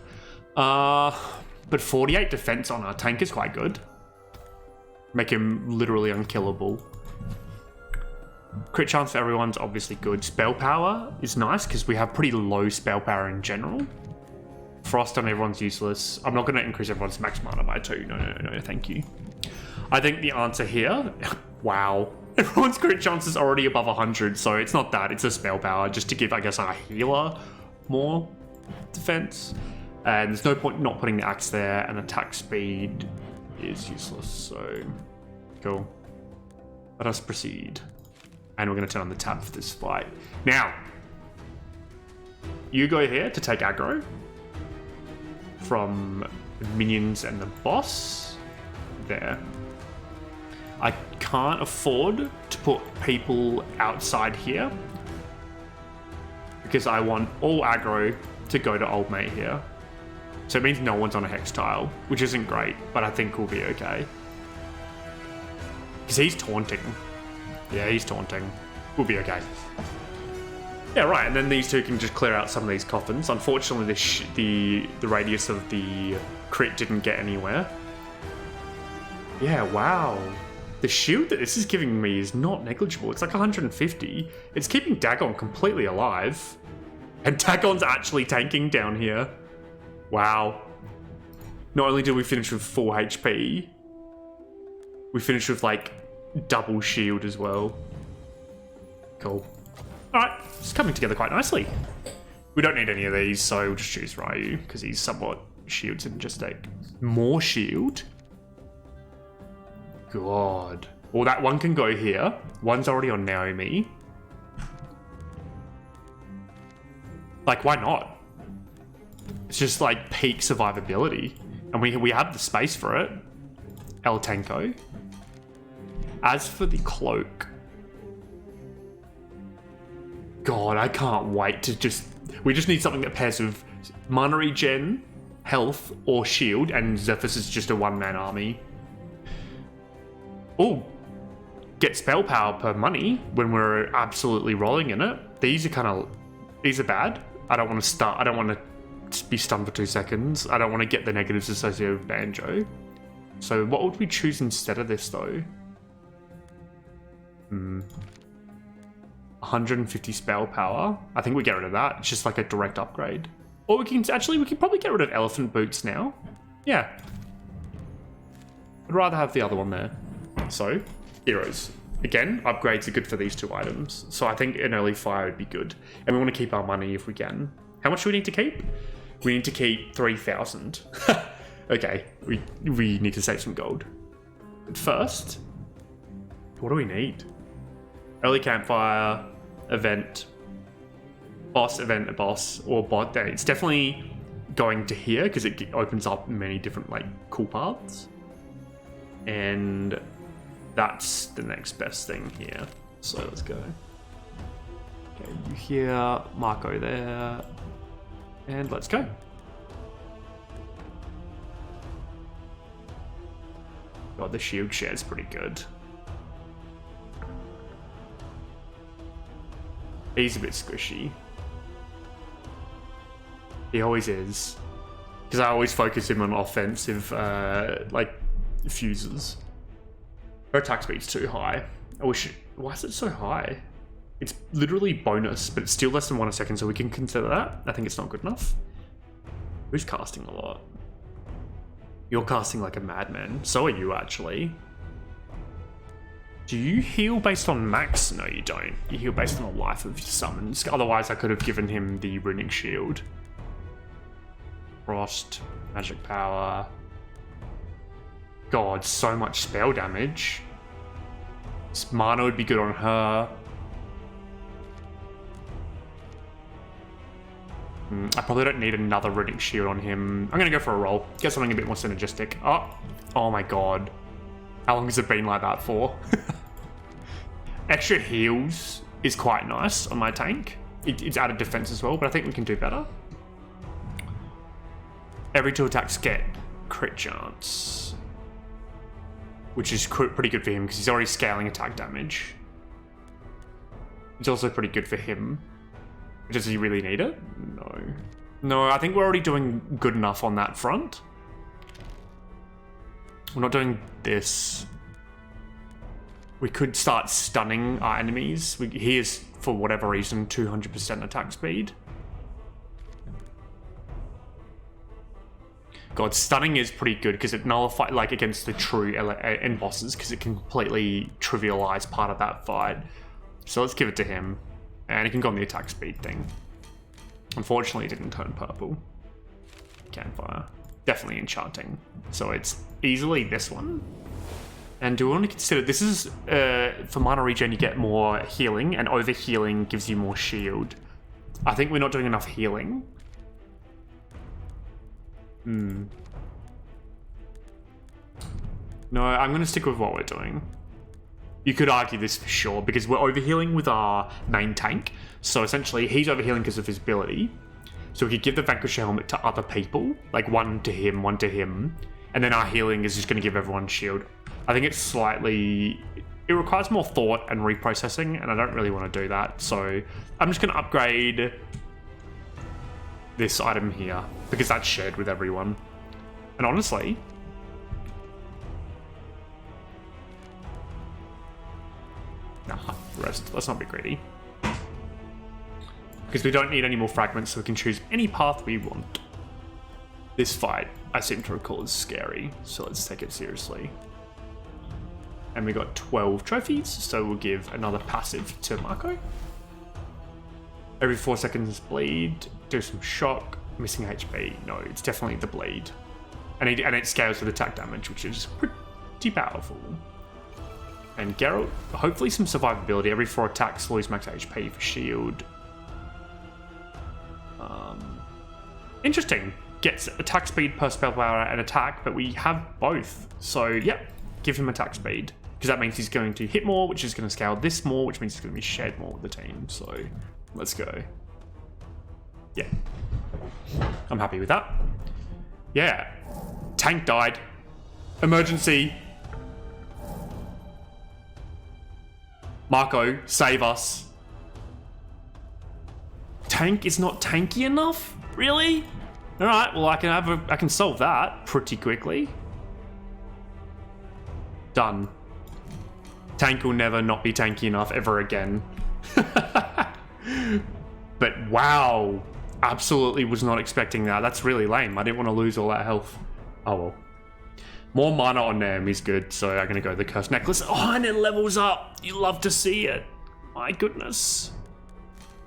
But 48 defense on our tank is quite good. Make him literally unkillable. Crit chance for everyone's obviously good. Spell power is nice because we have pretty low spell power in general. Frost on everyone's useless. I'm not going to increase everyone's max mana by 2. No, thank you. I think the answer here... wow. Everyone's crit chance is already above 100, so it's not that. It's a spell power, just to give, I guess, our healer more defense. And there's no point not putting the axe there, and attack speed is useless, so... cool. Let us proceed. And we're going to turn on the tap for this fight. Now, you go here to take aggro from the minions and the boss. There. I can't afford to put people outside here because I want all aggro to go to old mate here. So it means no one's on a hex tile, which isn't great, but I think we'll be okay. Because he's taunting. Yeah, he's taunting. We'll be okay. Yeah, right, and then these two can just clear out some of these coffins. Unfortunately, the radius of the crit didn't get anywhere. Yeah, wow. The shield that this is giving me is not negligible. It's like 150. It's keeping Dagon completely alive. And Dagon's actually tanking down here. Wow. Not only did we finish with full HP, we finished with like double shield as well. Cool. Alright, it's coming together quite nicely. We don't need any of these, so we'll just choose Ryu, because he's somewhat shield synergistic. More shield? God. Well, that one can go here. One's already on Naomi. Like, why not? It's just like peak survivability. And we have the space for it. El Tanko. As for the cloak... God, I can't wait to just... We just need something that pairs with mana regen, health, or shield, and Zephyrus is just a one-man army. Oh, get spell power per money when we're absolutely rolling in it. These are bad. I don't want to be stunned for 2 seconds. I don't want to get the negatives associated with Banjo. So what would we choose instead of this though? 150 spell power. I think we get rid of that. It's just like a direct upgrade. Or we can probably get rid of elephant boots now. Yeah. I'd rather have the other one there. So, heroes. Again, upgrades are good for these 2 items. So I think an early fire would be good. And we want to keep our money if we can. How much do we need to keep? We need to keep 3,000. Okay, we need to save some gold. But first, what do we need? Early campfire, event, boss, event, a boss, or bot day. It's definitely going to here because it opens up many different like cool paths. And that's the next best thing here. So let's go. Okay, you here, Marco there. And let's go. God, the shield share's pretty good. He's a bit squishy. He always is. Because I always focus him on offensive, like, fuses. Her attack speed's too high. I wish... Why is it so high? It's literally bonus, but it's still less than 1 a second, so we can consider that. I think it's not good enough. Who's casting a lot? You're casting like a madman. So are you, actually. Do you heal based on max? No, you don't. You heal based on the life of your summons. Otherwise, I could have given him the runic shield. Frost, magic power. God, so much spell damage. Mana would be good on her. I probably don't need another runic shield on him. I'm going to go for a roll. Get something a bit more synergistic. Oh my god. How long has it been like that for? Extra heals is quite nice on my tank. It's added defense as well, but I think we can do better. Every 2 attacks get crit chance, which is pretty good for him because he's already scaling attack damage. It's also pretty good for him. Does he really need it? No. No, I think we're already doing good enough on that front. We're not doing this. We could start stunning our enemies. He is, for whatever reason, 200% attack speed. God, stunning is pretty good because it nullifies, like, against the true end bosses, because it can completely trivialize part of that fight. So let's give it to him. And he can go on the attack speed thing. Unfortunately, it didn't turn purple. Campfire. Definitely enchanting. So it's easily this one. And do we want to consider, this is, for mana regen you get more healing, and over healing gives you more shield. I think we're not doing enough healing. No, I'm going to stick with what we're doing. You could argue this for sure, because we're overhealing with our main tank. So essentially, he's overhealing because of his ability. So we could give the Vanquisher helmet to other people, like one to him, and then our healing is just going to give everyone shield. I think it's slightly... It requires more thought and reprocessing, and I don't really want to do that. So I'm just going to upgrade this item here, because that's shared with everyone. And honestly... Nah, rest. Let's not be greedy. Because we don't need any more fragments, so we can choose any path we want. This fight, I seem to recall, is scary, so let's take it seriously. And we got 12 trophies, so we'll give another passive to Marco. Every 4 seconds bleed, do some shock, missing HP. No, it's definitely the bleed. And it scales with attack damage, which is pretty powerful. And Geralt, hopefully some survivability. Every 4 attacks, lose max HP for shield. Interesting. Gets attack speed per spell power and attack, but we have both. So, yep, give him attack speed. Because that means he's going to hit more, which is going to scale this more, which means he's going to be shared more with the team. So, let's go. Yeah. I'm happy with that. Yeah. Tank died. Emergency. Marco, save us. Tank is not tanky enough? Really? Alright, well I can solve that pretty quickly. Done. Tank will never not be tanky enough ever again. But wow. Absolutely was not expecting that. That's really lame. I didn't want to lose all that health. Oh well. More mana on them is good, so I'm going to go the Cursed Necklace. Oh, and it levels up. You love to see it. My goodness.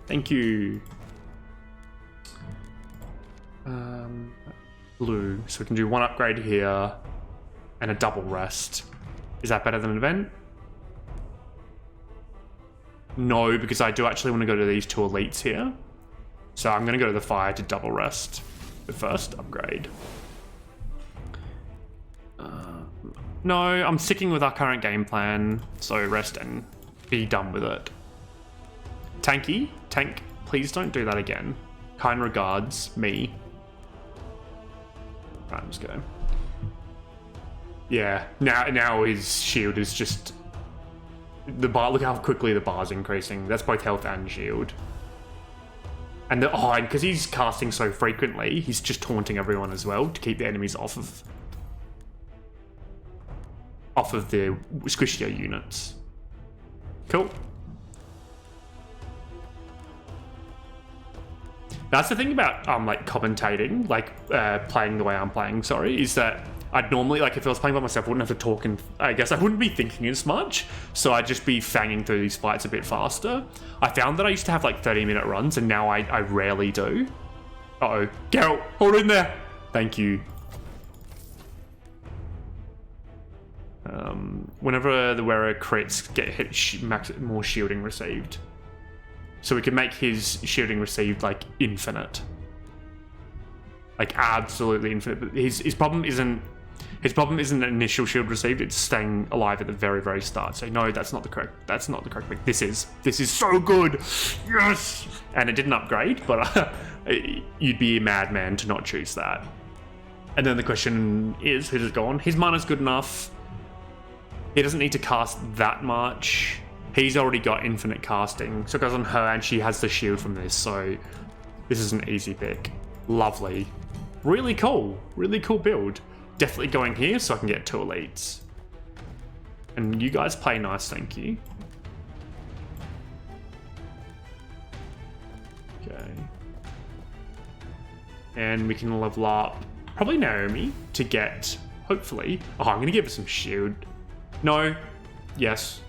Thank you. Blue. So we can do 1 upgrade here and a double rest. Is that better than an event? No, because I do actually want to go to these 2 elites here. So I'm going to go to the fire to double rest the first upgrade. No, I'm sticking with our current game plan. So rest and be done with it. Tanky, tank, please don't do that again. Kind regards, me. Right, let's go. Yeah, now his shield is just... The bar, look how quickly the bar's increasing. That's both health and shield. And because he's casting so frequently, he's just taunting everyone as well to keep the enemies off of the squishier units. Cool. That's the thing about like commentating, like playing the way I'm playing, sorry, is that I'd normally, like, if I was playing by myself, I wouldn't have to talk, and I guess I wouldn't be thinking as much, so I'd just be fanging through these fights a bit faster. I found that I used to have like 30-minute runs, and now I rarely do. Uh-oh. Geralt, hold in there! Thank you. Whenever the wearer crits, get hit, more shielding received. So we can make his shielding received, like, infinite. Like, absolutely infinite. But his problem isn't... His problem isn't an initial shield received, it's staying alive at the very, very start. So no, that's not the correct pick. This is so good! Yes! And it didn't upgrade, but you'd be a madman to not choose that. And then the question is, who does it go on? His mana's good enough. He doesn't need to cast that much. He's already got infinite casting, so it goes on her, and she has the shield from this, so this is an easy pick. Lovely. Really cool build. Definitely going here so I can get 2 elites. And you guys play nice, thank you. Okay. And we can level up probably Naomi to get, hopefully... Oh, I'm going to give her some shield. No. Yes.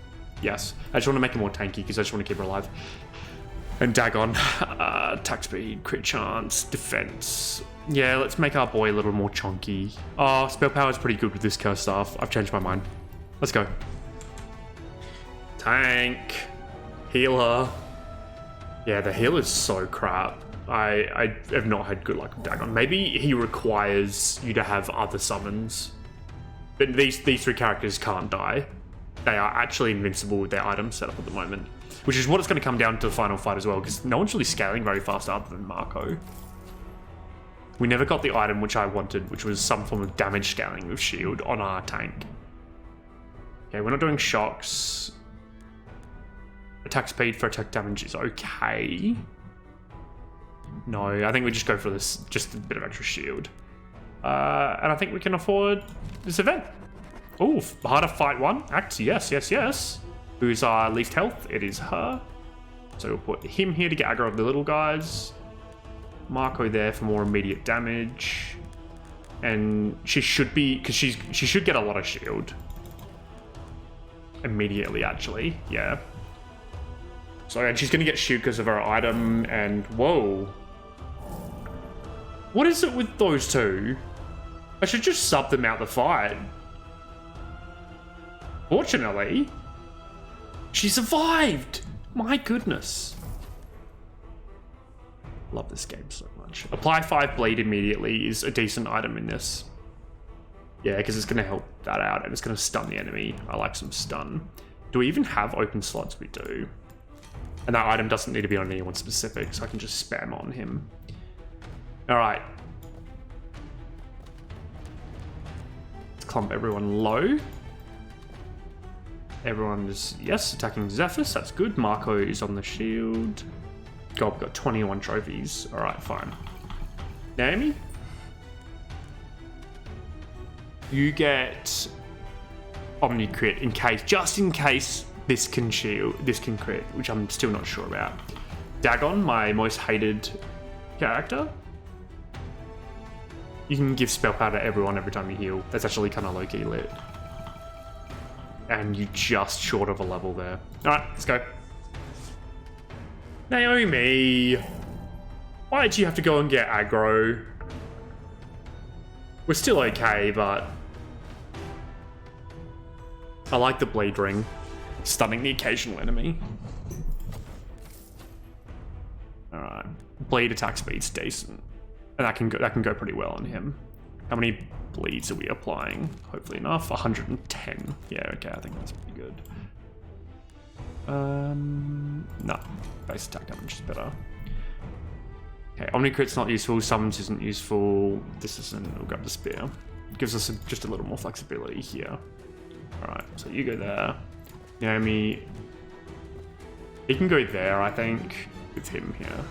Yes. I just want to make her more tanky because I just want to keep her alive. And Dagon. Attack speed, crit chance, defense. Yeah, let's make our boy a little more chunky. Oh, spell power is pretty good with this curse staff. I've changed my mind. Let's go. Tank. Healer. Yeah, the healer's so crap. I have not had good luck with Dagon. Maybe he requires you to have other summons. But these 3 characters can't die. They are actually invincible with their items set up at the moment. Which is what it's going to come down to the final fight as well, because no one's really scaling very fast other than Marco. We never got the item which I wanted, which was some form of damage scaling with shield on our tank. Okay, we're not doing shocks. Attack speed for attack damage is okay. No, I think we just go for this, just a bit of extra shield. And I think we can afford this event. Oh, harder fight 1. Act, yes. Who's our least health? It is her. So we'll put him here to get aggro of the little guys. Marco there for more immediate damage. And she should be, because she should get a lot of shield. Immediately, actually, yeah. So, and she's going to get shield because of her item, and whoa. What is it with those two? I should just sub them out the fight. Fortunately, she survived! My goodness. Love this game so much. Apply 5 bleed immediately is a decent item in this. Yeah, because it's going to help that out, and it's going to stun the enemy. I like some stun. Do we even have open slots? We do. And that item doesn't need to be on anyone specific, so I can just spam on him. Alright. Let's clump everyone low. Everyone is, yes, attacking Zephyrus. That's good. Marco is on the shield. God, we've got 21 trophies. Alright, fine. Naomi? You get Omni crit in case, just in case this can shield, this can crit, which I'm still not sure about. Dagon, my most hated character. You can give spell power to everyone every time you heal. That's actually kind of low-key lit. And you just short of a level there. Alright, let's go. Naomi! Why did you have to go and get aggro? We're still okay, but... I like the bleed ring. Stunning the occasional enemy. Alright. Bleed attack speed's decent. And that can go pretty well on him. How many bleeds are we applying? Hopefully enough. 110. Yeah, okay, I think that's pretty good. No. Base attack damage is better. Okay, Omni Crit's not useful, Summons isn't useful, this isn't, we'll grab the Spear. Gives us just a little more flexibility here. Alright, so you go there. Naomi, he can go there, I think, with him here.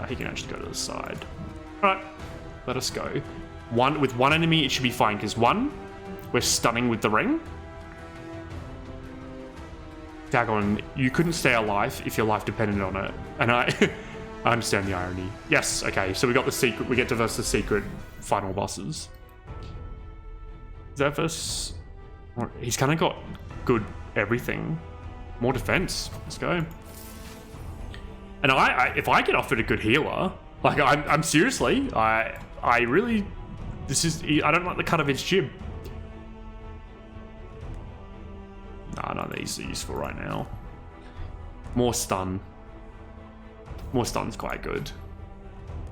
He can actually go to the side. Alright, let us go. With one enemy, it should be fine, because one, we're stunning with the ring. Dagon, you couldn't stay alive if your life depended on it. And I understand the irony. Yes, okay, so we got the secret, we get to verse the secret final bosses. Zephyrus, he's kind of got good everything. More defense, let's go. And if I get offered a good healer, like I'm seriously, I really, I don't like the cut of his jib. None of these are useful right now. More stun. More stun's quite good.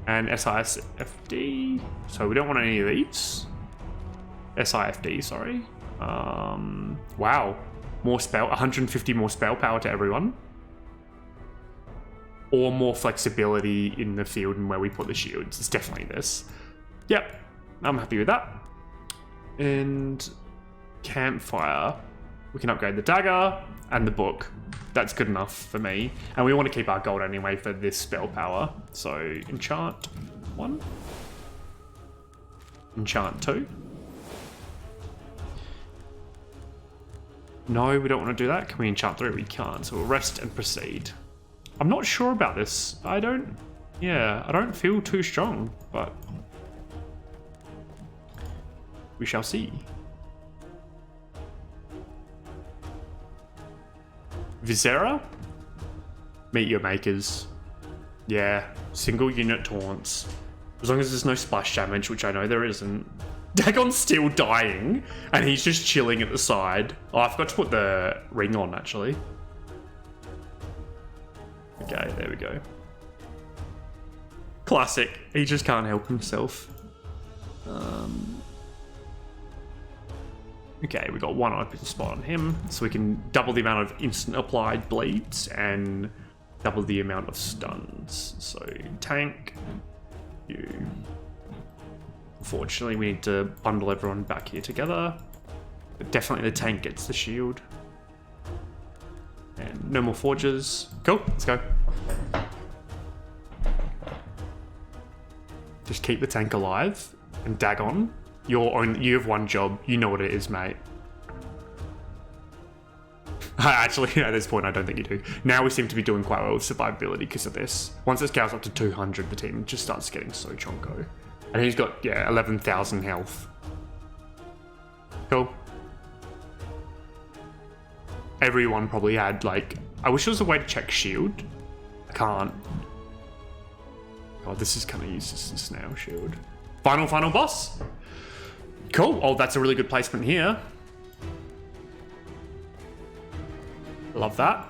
And SISFD. So we don't want any of these. SIFD, sorry. Wow. More spell, 150 more spell power to everyone. Or more flexibility in the field and where we put the shields. It's definitely this. Yep, I'm happy with that. And Campfire. We can upgrade the dagger and the book. That's good enough for me. And we want to keep our gold anyway for this spell power. So enchant 1. Enchant 2. No, we don't want to do that. Can we enchant 3? We can't. So we'll rest and proceed. I'm not sure about this. I don't feel too strong, but we shall see. Visera? Meet your makers. Yeah, single unit taunts. As long as there's no splash damage, which I know there isn't. Dagon's still dying, and he's just chilling at the side. Oh, I forgot to put the ring on, actually. Okay, there we go. Classic. He just can't help himself. Okay, we got one open spot on him, so we can double the amount of instant applied bleeds and double the amount of stuns. So tank, you. Unfortunately, we need to bundle everyone back here together. But definitely the tank gets the shield. And no more forges. Cool, let's go. Just keep the tank alive. And Dagon, you have one job. You know what it is, mate. Actually, at this point, I don't think you do. Now we seem to be doing quite well with survivability because of this. Once it scales up to 200, the team just starts getting so chonko. And he's got, yeah, 11,000 health. Cool. Everyone probably had, like... I wish there was a way to check shield. I can't. God, this is kind of useless now, shield. Final boss. Cool. Oh, that's a really good placement here. Love that.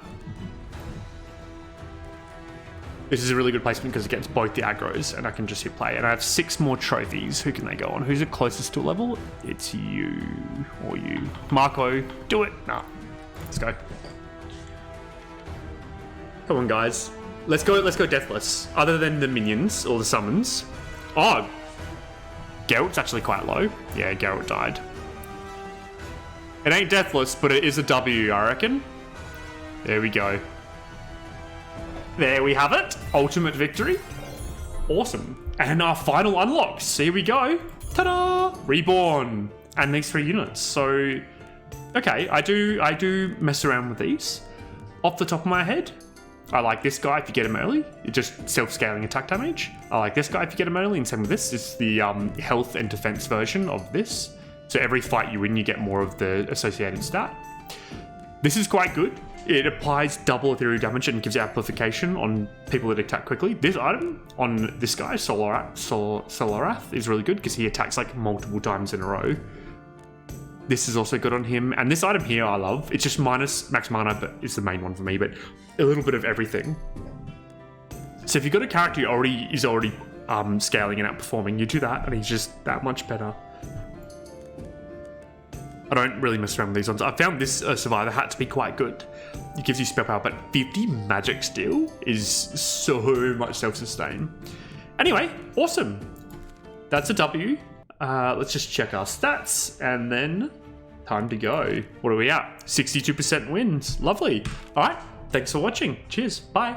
This is a really good placement because it gets both the aggros and I can just hit play. And I have 6 more trophies. Who can they go on? Who's the closest to a level? It's you or you. Marco, do it. Nah, let's go. Come on, guys. Let's go deathless. Other than the minions or the summons. Oh, Geralt's actually quite low. Yeah, Geralt died. It ain't deathless, but it is a W, I reckon. There we go. There we have it. Ultimate victory. Awesome. And our final unlocks. Here we go. Ta-da! Reborn. And these 3 units. So, okay, I do mess around with these. Off the top of my head, I like this guy if you get him early. It's just self-scaling attack damage. I like this guy if you get him early, and same with this. This is the health and defense version of this. So every fight you win, you get more of the associated stat. This is quite good. It applies double ethereal damage and gives amplification on people that attack quickly. This item on this guy, Solarath, is really good because he attacks like multiple times in a row. This is also good on him. And this item here I love. It's just minus max mana, but it's the main one for me, but a little bit of everything. So if you've got a character who is already scaling and outperforming, you do that and he's just that much better. I don't really mess around with these ones. I found this Survivor hat to be quite good. It gives you spell power, but 50 magic steal is so much self-sustain. Anyway, awesome. That's a W. Let's just check our stats and then time to go. What are we at? 62% wins. Lovely. All right. Thanks for watching. Cheers. Bye.